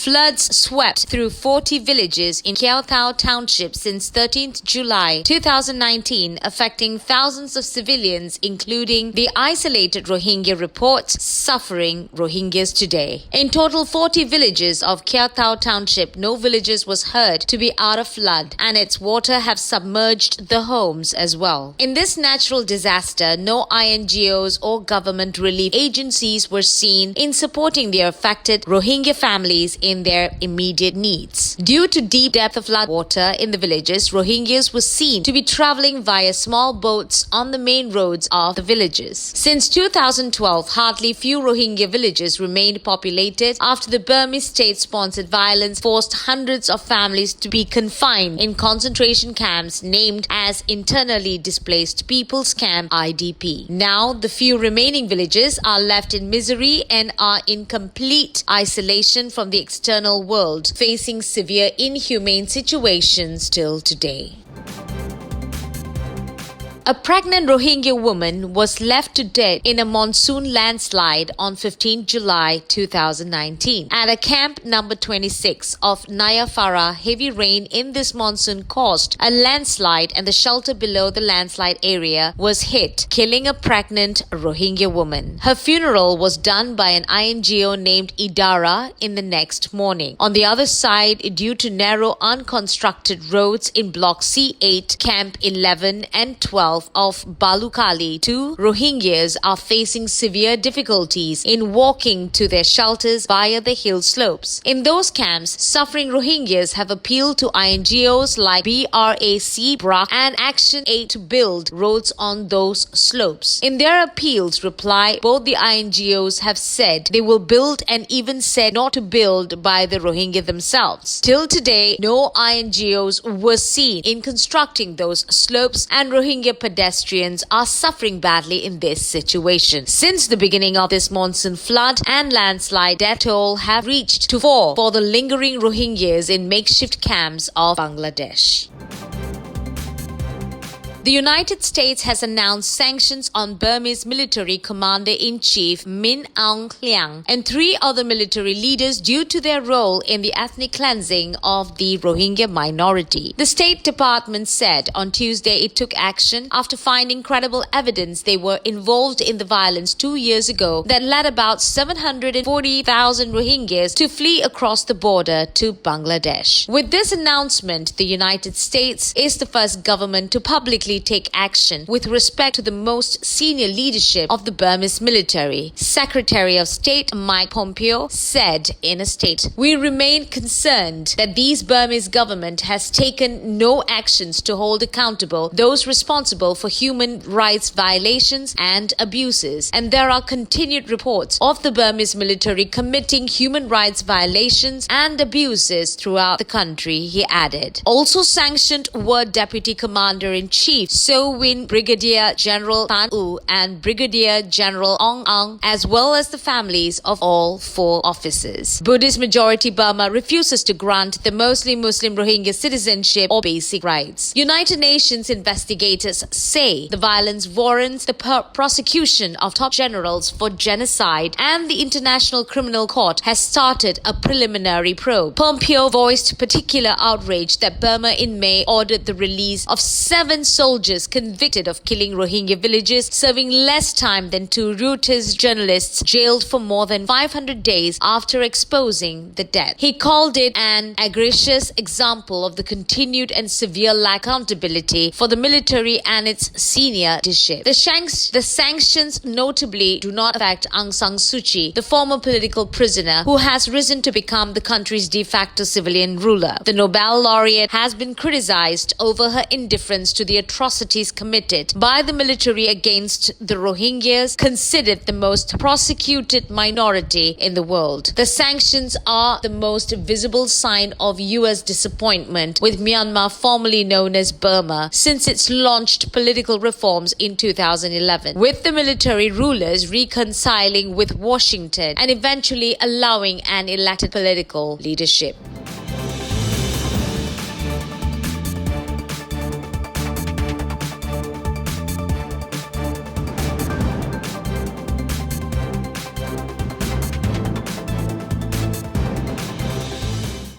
Floods swept through 40 villages in Kyaw Thao Township since 13th July 2019, affecting thousands of civilians, including the isolated Rohingya reports suffering Rohingyas today. In total, 40 villages of Kyaw Thao Township, no villages was heard to be out of flood, and its water have submerged the homes as well. In this natural disaster, no INGOs or government relief agencies were seen in supporting the affected Rohingya families in their immediate needs. Due to deep depth of flood water in the villages, Rohingyas were seen to be traveling via small boats on the main roads of the villages. Since 2012, hardly few Rohingya villages remained populated after the Burmese state-sponsored violence forced hundreds of families to be confined in concentration camps named as Internally Displaced Peoples Camp (IDP). Now, the few remaining villages are left in misery and are in complete isolation from the external world, facing severe inhumane situations till today. A pregnant Rohingya woman was left to death in a monsoon landslide on 15 July 2019. At a camp number 26 of Nayafara, heavy rain in this monsoon caused a landslide and the shelter below the landslide area was hit, killing a pregnant Rohingya woman. Her funeral was done by an INGO named Idara in the next morning. On the other side, due to narrow unconstructed roads in Block C8, Camp 11 and 12, of Balukali, 2 Rohingyas are facing severe difficulties in walking to their shelters via the hill slopes. In those camps, suffering Rohingyas have appealed to INGOs like BRAC and Action Aid to build roads on those slopes. In their appeals reply, both the INGOs have said they will build and even said not to build by the Rohingya themselves. Till today, no INGOs were seen in constructing those slopes, and Rohingya pedestrians are suffering badly in this situation. Since the beginning of this monsoon flood and landslide, death toll have reached to 4 for the lingering Rohingyas in makeshift camps of Bangladesh. The United States has announced sanctions on Burmese military commander-in-chief Min Aung Hlaing and 3 other military leaders due to their role in the ethnic cleansing of the Rohingya minority. The State Department said on Tuesday it took action after finding credible evidence they were involved in the violence 2 years ago that led about 740,000 Rohingyas to flee across the border to Bangladesh. With this announcement, the United States is the first government to publicly take action with respect to the most senior leadership of the Burmese military. Secretary of State Mike Pompeo said in a statement, "We remain concerned that these Burmese government has taken no actions to hold accountable those responsible for human rights violations and abuses, and there are continued reports of the Burmese military committing human rights violations and abuses throughout the country," he added. Also sanctioned were Deputy Commander-in-Chief So Win, Brigadier General Tan U and Brigadier General Ong Ang, as well as the families of all 4 officers. Buddhist majority Burma refuses to grant the mostly Muslim Rohingya citizenship or basic rights. United Nations investigators say the violence warrants the prosecution of top generals for genocide, and the International Criminal Court has started a preliminary probe. Pompeo voiced particular outrage that Burma in May ordered the release of 7 soldiers convicted of killing Rohingya villages, serving less time than 2 Reuters journalists jailed for more than 500 days after exposing the death. He called it an egregious example of the continued and severe lack of accountability for the military and its senior leadership. The sanctions notably do not affect Aung San Suu Kyi, the former political prisoner who has risen to become the country's de facto civilian ruler. The Nobel laureate has been criticized over her indifference to the atrocities committed by the military against the Rohingyas, considered the most persecuted minority in the world. The sanctions are the most visible sign of US disappointment with Myanmar, formerly known as Burma, since its launched political reforms in 2011, with the military rulers reconciling with Washington and eventually allowing an elected political leadership.